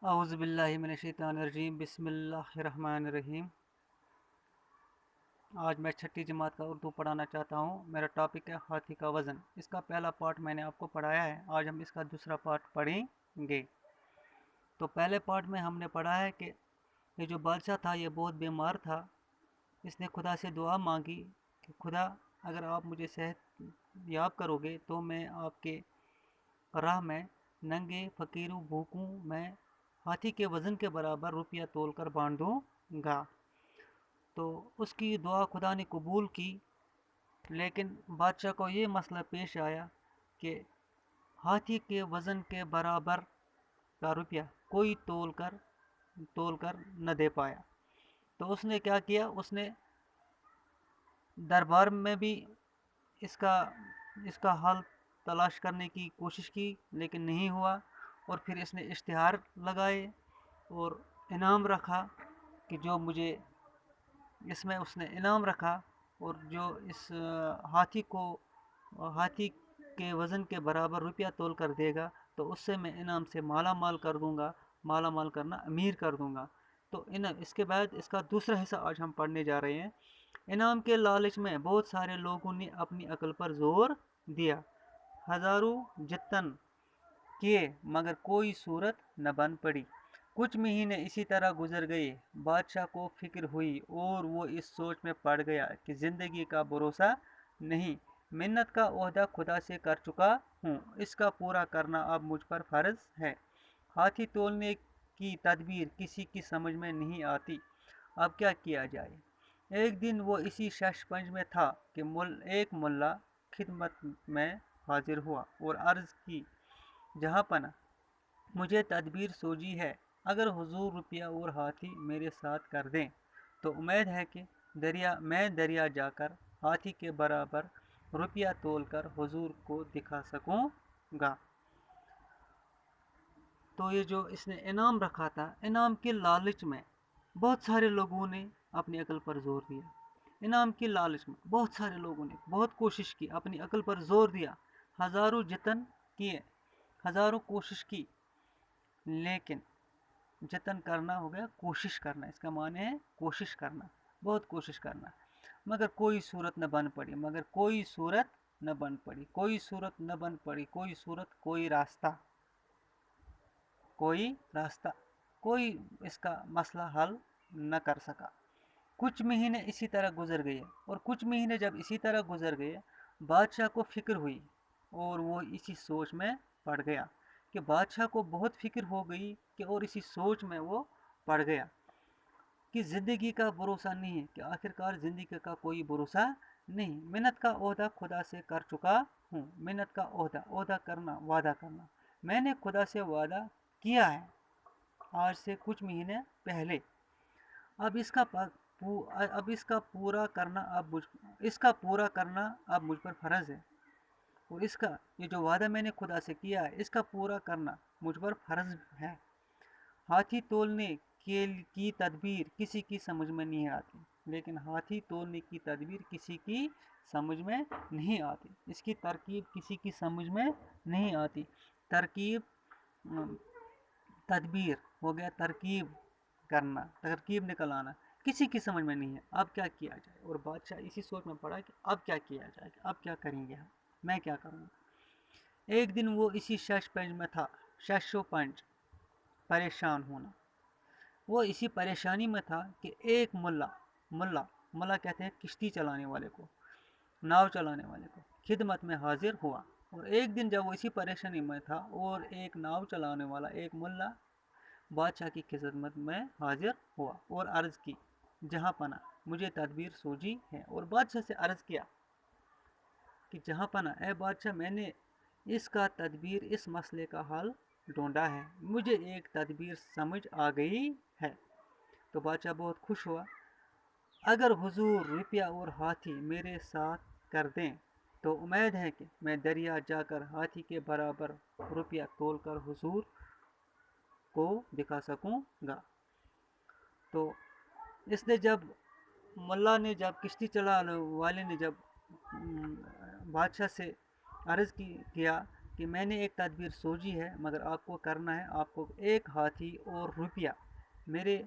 اعوذ باللہ من الشیطان الرجیم، بسم اللہ الرحمن الرحیم۔ آج میں چھٹی جماعت کا اردو پڑھانا چاہتا ہوں۔ میرا ٹاپک ہے ہاتھی کا وزن۔ اس کا پہلا پارٹ میں نے آپ کو پڑھایا ہے، آج ہم اس کا دوسرا پارٹ پڑھیں گے۔ تو پہلے پارٹ میں ہم نے پڑھا ہے کہ یہ جو بادشاہ تھا یہ بہت بیمار تھا۔ اس نے خدا سے دعا مانگی کہ خدا اگر آپ مجھے صحت یاب کرو گے تو میں آپ کے راہ میں ننگے فقیروں بھوکوں میں ہاتھی کے وزن کے برابر روپیہ تول کر بانٹ دوں گا۔ تو اس کی دعا خدا نے قبول کی، لیکن بادشاہ کو یہ مسئلہ پیش آیا کہ ہاتھی کے وزن کے برابر کا روپیہ کوئی تول کر نہ دے پایا۔ تو اس نے کیا کیا، اس نے دربار میں بھی اس کا حل تلاش کرنے کی کوشش کی، لیکن نہیں ہوا۔ اور پھر اس نے اشتہار لگائے اور انعام رکھا کہ جو مجھے اس میں اس نے انعام رکھا، اور جو اس ہاتھی کے وزن کے برابر روپیہ تول کر دے گا تو اس سے میں انعام سے مالا مال کر دوں گا، مالا مال کرنا امیر کر دوں گا۔ تو اس کے بعد اس کا دوسرا حصہ آج ہم پڑھنے جا رہے ہیں۔ انعام کے لالچ میں بہت سارے لوگوں نے اپنی عقل پر زور دیا، ہزاروں جتن کیے مگر کوئی صورت نہ بن پڑی۔ کچھ مہینے اسی طرح گزر گئے۔ بادشاہ کو فکر ہوئی اور وہ اس سوچ میں پڑ گیا کہ زندگی کا بھروسہ نہیں، منت کا عہدہ خدا سے کر چکا ہوں، اس کا پورا کرنا اب مجھ پر فرض ہے۔ ہاتھی تولنے کی تدبیر کسی کی سمجھ میں نہیں آتی، اب کیا کیا جائے؟ ایک دن وہ اسی شش پنج میں تھا کہ ایک ملا خدمت میں حاضر ہوا اور عرض کی، جہاں پناہ مجھے تدبیر سوجی ہے، اگر حضور روپیہ اور ہاتھی میرے ساتھ کر دیں تو امید ہے کہ میں دریا جا کر ہاتھی کے برابر روپیہ تول کر حضور کو دکھا سکوں گا۔ تو یہ جو اس نے انعام رکھا تھا، انعام کے لالچ میں بہت سارے لوگوں نے اپنی عقل پر زور دیا۔ انعام کی لالچ میں بہت سارے لوگوں نے بہت کوشش کی، اپنی عقل پر زور دیا، ہزاروں جتن کیے، ہزاروں کوشش کی، لیکن جتن کرنا ہو گیا کوشش کرنا، اس کا معنی ہے کوشش کرنا، بہت کوشش کرنا، مگر کوئی صورت نہ بن پڑی، کوئی صورت نہ بن پڑی، کوئی صورت، کوئی اس کا مسئلہ حل نہ کر سکا۔ کچھ مہینے اسی طرح گزر گئے، اور کچھ مہینے جب اسی طرح گزر گئے، بادشاہ کو فکر ہوئی اور وہ اسی سوچ میں پڑ گیا کہ بادشاہ کو بہت فکر ہو گئی کہ اور اسی سوچ میں وہ پڑ گیا کہ زندگی کا بھروسہ نہیں ہے، کہ آخرکار زندگی کا کوئی بھروسہ نہیں، منت کا عہدہ خدا سے کر چکا ہوں۔ منت کا عہدہ کرنا، وعدہ کرنا، میں نے خدا سے وعدہ کیا ہے آج سے کچھ مہینے پہلے، اب اس کا پورا کرنا اب مجھ پر فرض ہے، اور یہ جو وعدہ میں نے خدا سے کیا ہے اس کا پورا کرنا مجھ پر فرض ہے۔ ہاتھی تولنے کی تدبیر کسی کی سمجھ میں نہیں آتی، لیکن ہاتھی تولنے کی تدبیر کسی کی سمجھ میں نہیں آتی، اس کی ترکیب کسی کی سمجھ میں نہیں آتی۔ تدبیر ہو گیا ترکیب کرنا، ترکیب نکل آنا، کسی کی سمجھ میں نہیں ہے، اب کیا کیا جائے؟ اور بادشاہ اسی سوچ میں پڑا کہ اب کیا کیا جائے، اب کیا کریں گے ہم، میں کیا کروں گا؟ ایک دن وہ اسی شش پنج میں تھا، شش و پنج پریشان ہونا، وہ اسی پریشانی میں تھا کہ ایک ملا کہتے ہیں کشتی چلانے والے کو، ناؤ چلانے والے کو، خدمت میں حاضر ہوا۔ اور ایک دن جب وہ اسی پریشانی میں تھا اور ایک ناؤ چلانے والا ایک ملا بادشاہ کی خدمت میں حاضر ہوا اور عرض کی، جہاں پناہ مجھے تدبیر سوجی ہے۔ اور بادشاہ سے عرض کیا کہ جہاں پناہ اے بادشاہ، میں نے اس مسئلے کا حل ڈھونڈا ہے، مجھے ایک تدبیر سمجھ آ گئی ہے۔ تو بادشاہ بہت خوش ہوا، اگر حضور روپیہ اور ہاتھی میرے ساتھ کر دیں تو امید ہے کہ میں دریا جا کر ہاتھی کے برابر روپیہ تول کر حضور کو دکھا سکوں گا۔ تو اس نے جب کشتی چلانے والے نے جب بادشاہ سے عرض کیا کہ میں نے ایک تدبیر سوچی ہے، مگر آپ کو کرنا ہے، آپ کو ایک ہاتھی اور روپیہ میرے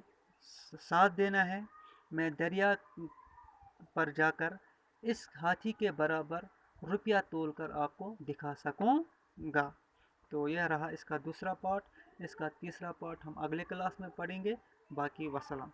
ساتھ دینا ہے۔ میں دریا پر جا کر اس ہاتھی کے برابر روپیہ تول کر آپ کو دکھا سکوں گا۔ تو یہ رہا اس کا دوسرا پارٹ۔ اس کا تیسرا پارٹ ہم اگلے کلاس میں پڑھیں گے۔ باقی وسلام۔